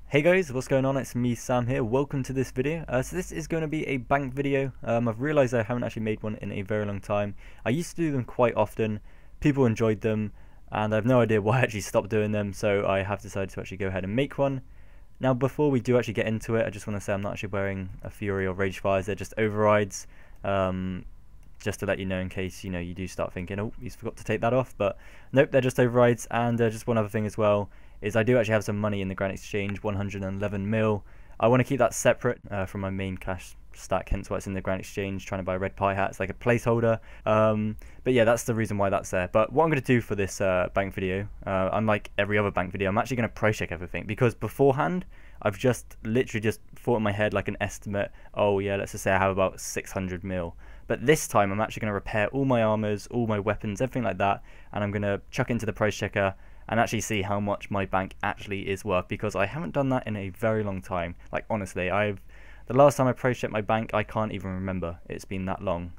Hey guys, what's going on? It's me, Sam here. Welcome to this video. So this is going to be a bank video. I've realized I haven't actually made one in a very long time. I used to do them quite often. People enjoyed them, and I have no idea why I actually stopped doing them. So I have decided to actually go ahead and make one. Now, before we do actually get into it, I just want to say I'm not actually wearing a Fury or Rage Fires. They're just overrides. Just to let you know in case you do start thinking, oh, he's forgot to take that off. But nope, they're just overrides. And just one other thing as well is I do actually have some money in the Grand Exchange, 111 mil. I want to keep that separate from my main cash stack, hence why it's in the Grand Exchange, trying to buy red pie hats like a placeholder. But yeah, that's the reason why that's there. But what I'm going to do for this bank video, unlike every other bank video, I'm actually going to price check everything, because beforehand I've literally just thought in my head like an estimate. Oh yeah, let's just say I have about 600 mil. But this time I'm actually going to repair all my armors, all my weapons, everything like that, and I'm going to chuck into the price checker and actually see how much my bank actually is worth, because I haven't done that in a very long time. Like, honestly, the last time I price checked my bank, I can't even remember. It's been that long,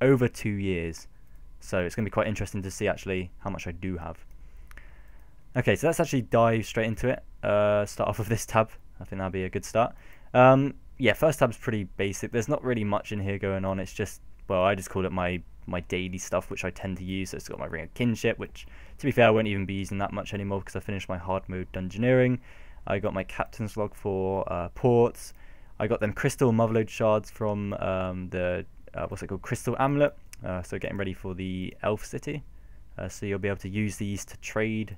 over 2 years. So it's going to be quite interesting to see actually how much I do have. Okay, so let's actually dive straight into it. Start off with this tab. I think that'll be a good start. Yeah, first tab's pretty basic. There's not really much in here going on. It's just, well, I just call it my daily stuff, which I tend to use. So it's got my Ring of Kinship, which, to be fair, I won't even be using that much anymore because I finished my hard mode dungeoneering. I got my Captain's Log for ports. I got them Crystal Motherlode shards from the, what's it called, Crystal Amulet. So getting ready for the Elf City. So you'll be able to use these to trade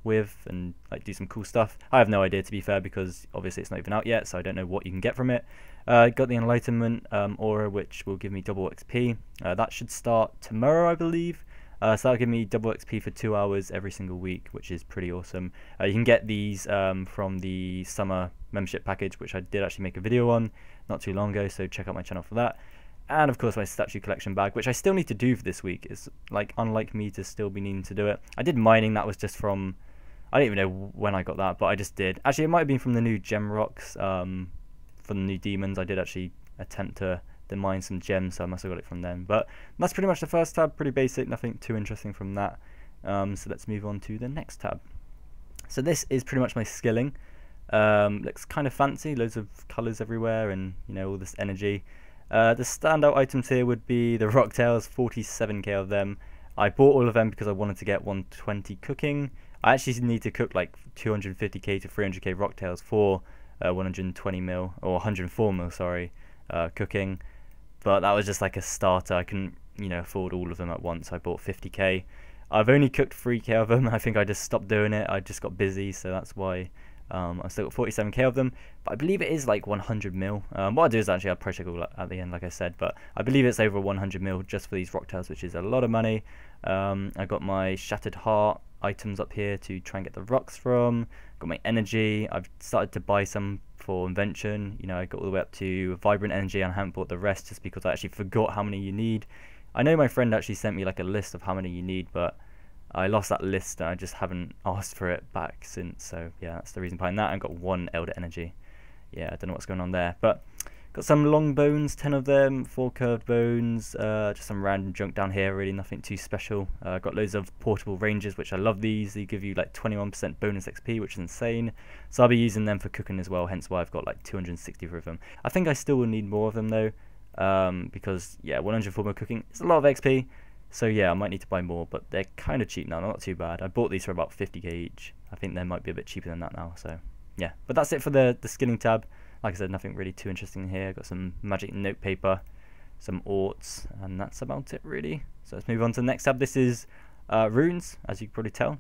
with and like do some cool stuff. I have no idea, to be fair, because obviously it's not even out yet, so I don't know what you can get from it. Got the Enlightenment aura, which will give me double XP. That should start tomorrow, I believe. So that'll give me double XP for 2 hours every single week, which is pretty awesome. You can get these from the summer membership package, which I did actually make a video on not too long ago, so check out my channel for that. And of course my statue collection bag, which I still need to do for this week. It's like, unlike me to still be needing to do it. I did mining. That was just from, I don't even know when I got that, but I just did. Actually, it might have been from the new gem rocks, from the new demons. I did actually attempt to mine some gems, so I must have got it from them. But that's pretty much the first tab, pretty basic, nothing too interesting from that. So let's move on to the next tab. So this is pretty much my skilling. Looks kind of fancy, loads of colours everywhere, and all this energy. The standout items here would be the rock tails, 47k of them. I bought all of them because I wanted to get 120 cooking. I actually need to cook like 250k to 300k rock tails for 120 mil, or 104 mil, sorry, cooking. But that was just like a starter. I couldn't, afford all of them at once. I bought 50k. I've only cooked 3k of them. I think I just stopped doing it. I just got busy, so that's why. I've still got 47k of them, but I believe it is like 100 mil. What I'll do is actually I'll price check all at the end, like I said, but I believe it's over 100 mil just for these rock tails, which is a lot of money. I got my Shattered Heart items up here to try and get the rocks from. Got my energy. I've started to buy some for invention. I got all the way up to Vibrant Energy, and I haven't bought the rest just because I actually forgot how many you need. I know my friend actually sent me like a list of how many you need, but I lost that list and I just haven't asked for it back since. So yeah, that's the reason behind that. I've got 1 Elder Energy. Yeah, I don't know what's going on there, but got some long bones, 10 of them, 4 curved bones, just some random junk down here, really nothing too special. Got loads of portable ranges, which I love these. They give you like 21% bonus XP, which is insane. So I'll be using them for cooking as well, hence why I've got like 260 of them. I think I still will need more of them though, because yeah, 104 more cooking is a lot of XP. So yeah, I might need to buy more, but they're kind of cheap now, not too bad. I bought these for about 50k each. I think they might be a bit cheaper than that now, so yeah. But that's it for the skilling tab. Like I said, nothing really too interesting in here. Got some magic note paper, some orts, and that's about it really. So let's move on to the next tab. This is runes, as you can probably tell.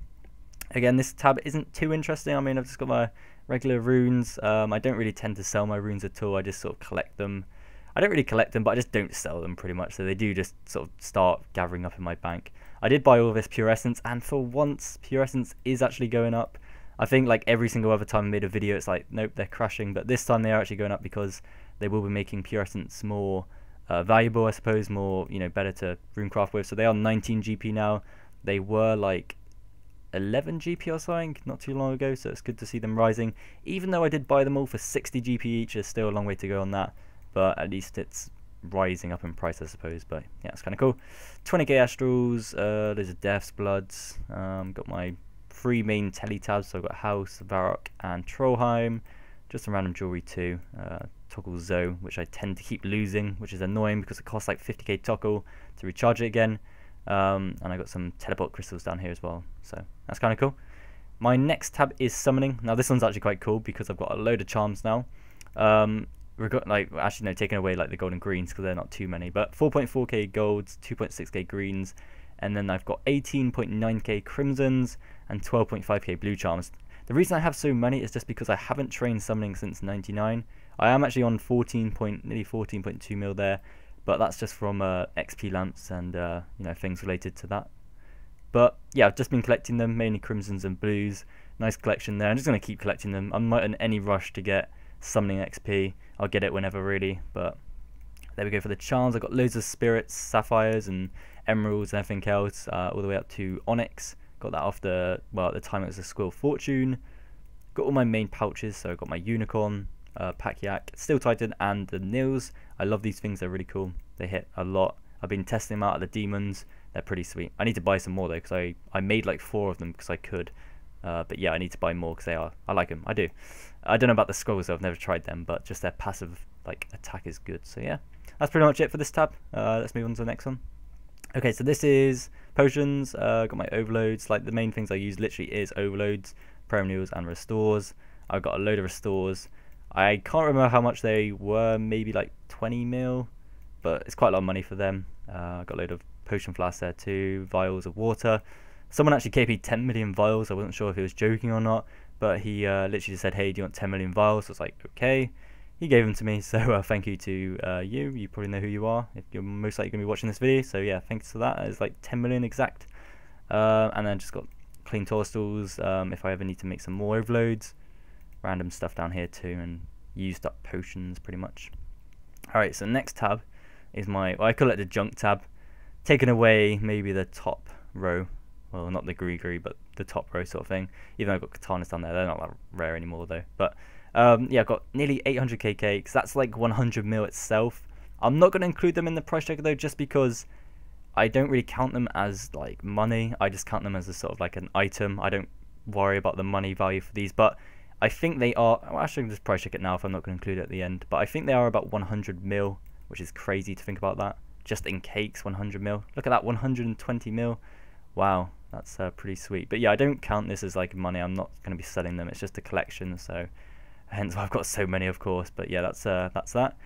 Again, this tab isn't too interesting. I mean, I've just got my regular runes. I don't really tend to sell my runes at all. I just sort of collect them. I don't really collect them, but I just don't sell them pretty much. So they do just sort of start gathering up in my bank. I did buy all this Pure Essence, and for once, Pure Essence is actually going up. I think like every single other time I made a video, it's like, nope, they're crashing. But this time they are actually going up because they will be making Pure Essence more valuable, I suppose, more, better to runecraft with. So they are 19 GP now. They were like 11 GP or something not too long ago. So it's good to see them rising. Even though I did buy them all for 60 GP each, there's still a long way to go on that. But at least it's rising up in price, I suppose. But yeah, it's kind of cool. 20k astrals, there's a death's bloods. Got my three main telly tabs. So I've got House, Varrock, and Trollheim. Just some random jewelry too. Toggle Zoe, which I tend to keep losing, which is annoying because it costs like 50k toggle to recharge it again. And I got some teleport crystals down here as well, so that's kind of cool. My next tab is summoning. Now this one's actually quite cool because I've got a load of charms now. We've got like, actually no, taking away like the gold and greens because they're not too many, but 4.4k golds, 2.6k greens, and then I've got 18.9k crimsons and 12.5k blue charms. The reason I have so many is just because I haven't trained summoning since 99. I am actually on nearly 14.2 mil there, but that's just from XP lamps and you know, things related to that. But yeah, I've just been collecting them, mainly crimsons and blues. Nice collection there. I'm just going to keep collecting them. I'm not in any rush to get summoning XP. I'll get it whenever really, but there we go for the charms. I've got loads of spirits, sapphires and emeralds and everything else, all the way up to onyx. Got that off the, well, at the time it was a Squill Fortune. Got all my main pouches, so I've got my unicorn, pack yak, steel titan, and the nils. I love these things, they're really cool. They hit a lot. I've been testing them out at the demons. They're pretty sweet. I need to buy some more though, because I made like 4 of them because I could. But yeah, I need to buy more because I like them. I do. I don't know about the scrolls though, I've never tried them, but just their passive like attack is good. So yeah, that's pretty much it for this tab. Let's move on to the next one. Okay, so this is potions. Got my overloads. Like the main things I use literally is overloads, perennials, and restores. I've got a load of restores. I can't remember how much they were, maybe like 20 mil, but it's quite a lot of money for them. I've got a load of potion flasks there too, vials of water. Someone actually KP'd 10 million vials. I wasn't sure if he was joking or not, but he literally just said, hey, do you want 10 million vials? So I was like, okay. He gave them to me, so thank you to you. You probably know who you are if you're most likely going to be watching this video. So yeah, thanks for that. It's like 10 million exact. And then just got clean toadstools if I ever need to make some more overloads. Random stuff down here too, and used up potions pretty much. Alright, so next tab is my, well, I call it the junk tab. Taking away maybe the top row. Well, not the gree, but the top row sort of thing. Even though I've got katanas down there, they're not that rare anymore though. But yeah, I've got nearly 800k cakes. That's like 100 mil itself. I'm not going to include them in the price checker though, just because I don't really count them as like money. I just count them as a sort of like an item. I don't worry about the money value for these, but I think they are, well, actually I can just price check it now if I'm not going to include it at the end, but I think they are about 100 mil, which is crazy to think about that. Just in cakes, 100 mil. Look at that, 120 mil. Wow, that's pretty sweet. But yeah, I don't count this as like money. I'm not going to be selling them. It's just a collection, so hence why I've got so many, of course. But yeah, that's that.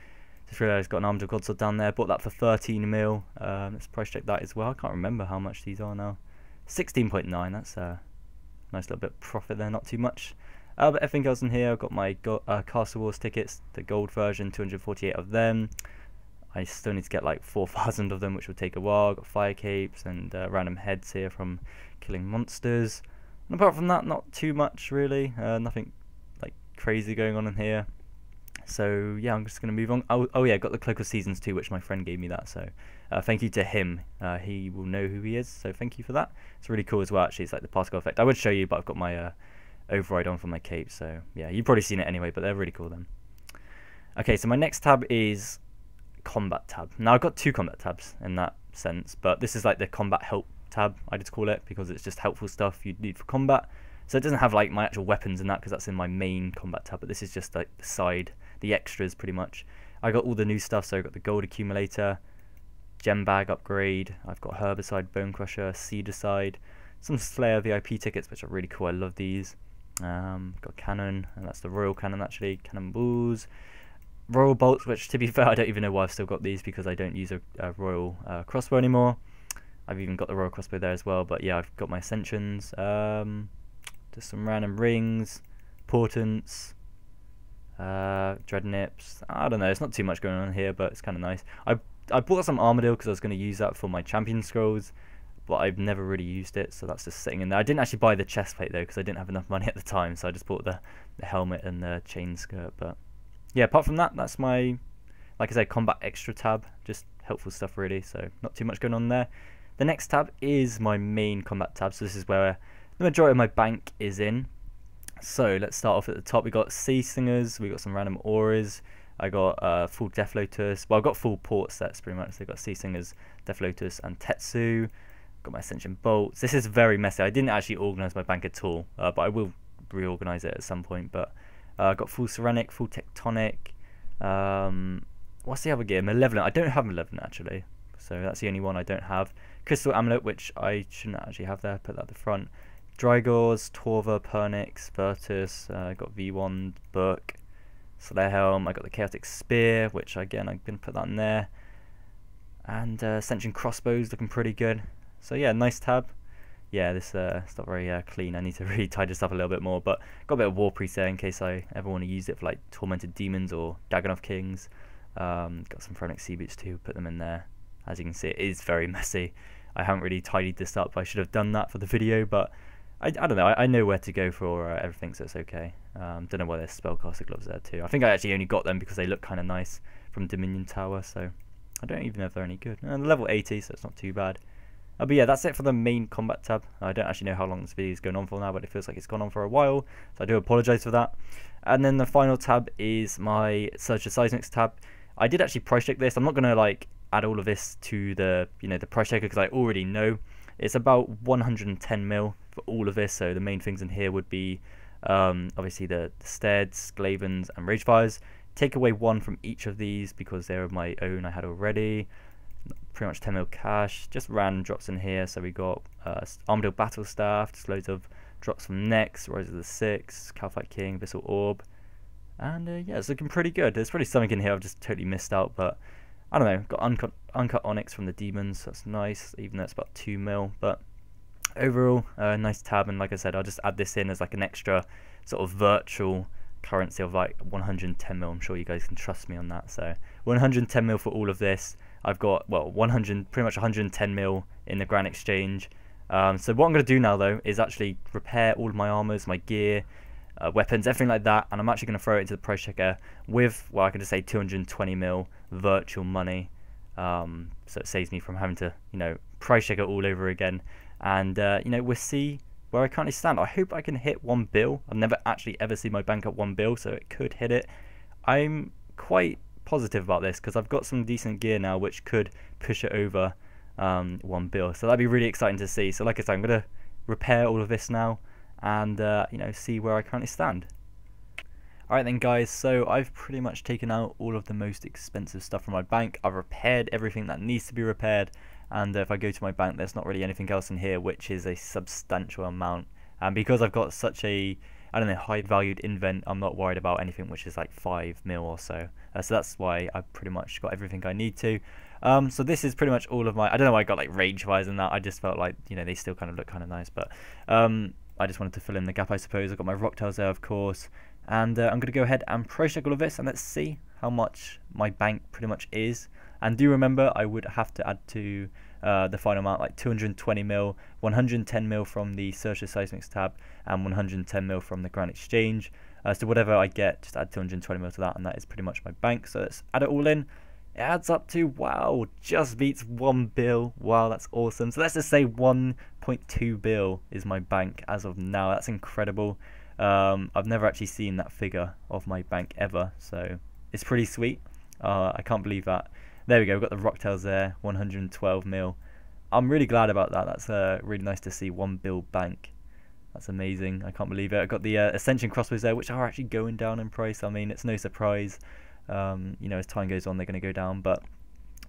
Just realised I've got an Armed God Sword down there. Bought that for 13 mil. Let's price check that as well. I can't remember how much these are now. 16.9. That's a nice little bit of profit there. Not too much. But everything else in here, I've got my Castle Wars tickets, the gold version, 248 of them. I still need to get like 4,000 of them, which will take a while. I've got fire capes and random heads here from killing monsters. And apart from that, not too much really. Nothing like crazy going on in here. So yeah, I'm just going to move on. Oh yeah, I got the Cloak of Seasons too, which my friend gave me that. So thank you to him. He will know who he is. So thank you for that. It's really cool as well, actually. It's like the particle effect. I would show you, but I've got my override on for my cape. So yeah, you've probably seen it anyway, but they're really cool then. Okay, so my next tab is combat tab. Now I've got 2 combat tabs in that sense, but this is like the combat help tab, I just call it, because it's just helpful stuff you need for combat. So it doesn't have like my actual weapons in that, because that's in my main combat tab, but this is just like the side, the extras pretty much. I got all the new stuff, so I've got the gold accumulator, gem bag upgrade, I've got herbicide, bone crusher, seedicide, some Slayer VIP tickets, which are really cool. I love these. Got cannon, and that's the royal cannon actually, cannonballs. Royal bolts, which to be fair, I don't even know why I've still got these, because I don't use a royal crossbow anymore. I've even got the royal crossbow there as well, but yeah, I've got my ascensions, just some random rings, portents, dreadnips. I don't know, it's not too much going on here, but it's kind of nice. I bought some armadillo because I was going to use that for my champion scrolls, but I've never really used it, so that's just sitting in there. I didn't actually buy the chest plate though, because I didn't have enough money at the time, so I just bought the helmet and the chain skirt. But yeah, apart from that, that's my, like I said, combat extra tab, just helpful stuff really, so not too much going on there. The next tab is my main combat tab, so this is where the majority of my bank is in. So let's start off at the top. We got Sea Singers, we got some random auras, I got full Death Lotus, well I've got full port sets pretty much, so I got Sea Singers, Death Lotus and Tetsu. Got my Ascension bolts. This is very messy. I didn't actually organise my bank at all, but I will reorganise it at some point. But got full Ceramic, full Tectonic. What's the other gear? Malevolent. I don't have Malevolent actually, so that's the only one I don't have. Crystal Amulet, which I shouldn't actually have there. Put that at the front. Drygors, Torva, Pernix, Virtus. Got V1 Book. Slayer Helm. I got the Chaotic Spear, which again I'm gonna put that in there. And Ascension Crossbows looking pretty good. So yeah, nice tab. Yeah, this it's not very clean. I need to really tidy this up a little bit more. But got a bit of War Priest there in case I ever want to use it for like Tormented Demons or Dagonoth Kings. Got some Pharaonic Sea Boots too. Put them in there. As you can see, it is very messy. I haven't really tidied this up. I should have done that for the video, but I don't know. I know where to go for everything, so it's okay. Don't know why there's Spellcaster gloves there too. I think I actually only got them because they look kind of nice from Dominion Tower. So I don't even know if they're any good. Level 80, so it's not too bad. But yeah, that's it for the main combat tab. I don't actually know how long this video is going on for now, but it feels like it's gone on for a while, so I do apologise for that. And then the final tab is my Search the Seismics tab. I did actually price check this. I'm not going to like add all of this to the the price checker because I already know it's about 110 mil for all of this. So the main things in here would be obviously the Steads, Glavens, and Ragefires. Take away one from each of these because they're my own I had already. Pretty much 10 mil cash, just random drops in here. So we got Armadale Battle Staff, just loads of drops from Nex, Rise of the Six, Calfight King, Visceral Orb, and yeah, it's looking pretty good. There's probably something in here I've just totally missed out, but I don't know. Got uncut Onyx from the Demons, that's nice, even though it's about 2 mil. But overall, nice tab, and like I said, I'll just add this in as like an extra sort of virtual currency of like 110 mil. I'm sure you guys can trust me on that. So 110 mil for all of this. I've got, well, pretty much 110 mil in the Grand Exchange. So what I'm going to do now, though, is actually repair all of my armors, my gear, weapons, everything like that, and I'm actually going to throw it into the price checker with, well, I could just say 220 mil virtual money. So it saves me from having to, price check it all over again. And, we'll see where I currently stand. I hope I can hit 1 bill. I've never actually ever seen my bank at 1 bill, so it could hit it. I'm quite positive about this because I've got some decent gear now which could push it over 1 bill, so that'd be really exciting to see. So like I said, I'm going to repair all of this now and see where I currently stand. Alright then guys, so I've pretty much taken out all of the most expensive stuff from my bank. I've repaired everything that needs to be repaired, and if I go to my bank there's not really anything else in here, which is a substantial amount. And because I've got such a high valued invent, I'm not worried about anything which is like 5 mil or so. So that's why I've pretty much got everything I need to. So this is pretty much all of my, I don't know why I got like range fires and that. I just felt like, they still kind of look kind of nice, but I just wanted to fill in the gap, I suppose. I've got my Rocktails there, of course. And I'm going to go ahead and price check all of this, and let's see how much my bank pretty much is. And do remember, I would have to add to the final amount like 220 mil, 110 mil from the Search the Seismics tab, and 110 mil from the Grand Exchange. So whatever I get, just add 220 mil to that, and that is pretty much my bank. So let's add it all in. It adds up to, wow, just beats 1 bill. Wow, that's awesome. So let's just say 1.2 bill is my bank as of now. That's incredible. I've never actually seen that figure of my bank ever, so it's pretty sweet. I can't believe that. There we go, we've got the Rocktails there, 112 mil. I'm really glad about that. That's really nice to see 1 bill bank. That's amazing. I can't believe it. I've got the Ascension Crossbows there, which are actually going down in price. I mean, it's no surprise. As time goes on, they're going to go down. But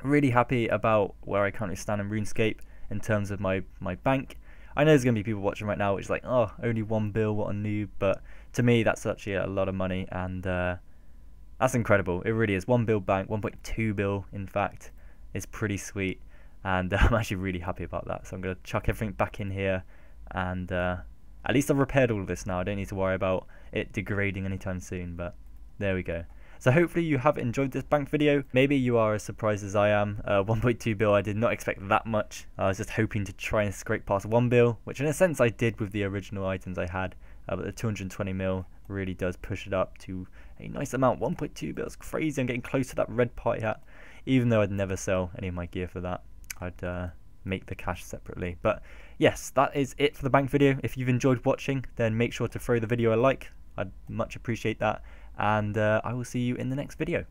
really happy about where I currently stand in RuneScape in terms of my bank. I know there's going to be people watching right now which is like, oh, only 1 bill, what a noob. But to me, that's actually a lot of money, and that's incredible. It really is. 1 bill bank, 1.2 bill, in fact, is pretty sweet. And I'm actually really happy about that. So I'm going to chuck everything back in here, and at least I've repaired all of this now. I don't need to worry about it degrading anytime soon, but there we go. So hopefully you have enjoyed this bank video. Maybe you are as surprised as I am. 1.2 bill, I did not expect that much. I was just hoping to try and scrape past 1 bill, which in a sense I did with the original items I had. But the 220 mil really does push it up to a nice amount. 1.2 bill is crazy. I'm getting close to that red party hat, even though I'd never sell any of my gear for that. I'd make the cash separately. But yes, that is it for the bank video. If you've enjoyed watching, then make sure to throw the video a like. I'd much appreciate that. And I will see you in the next video.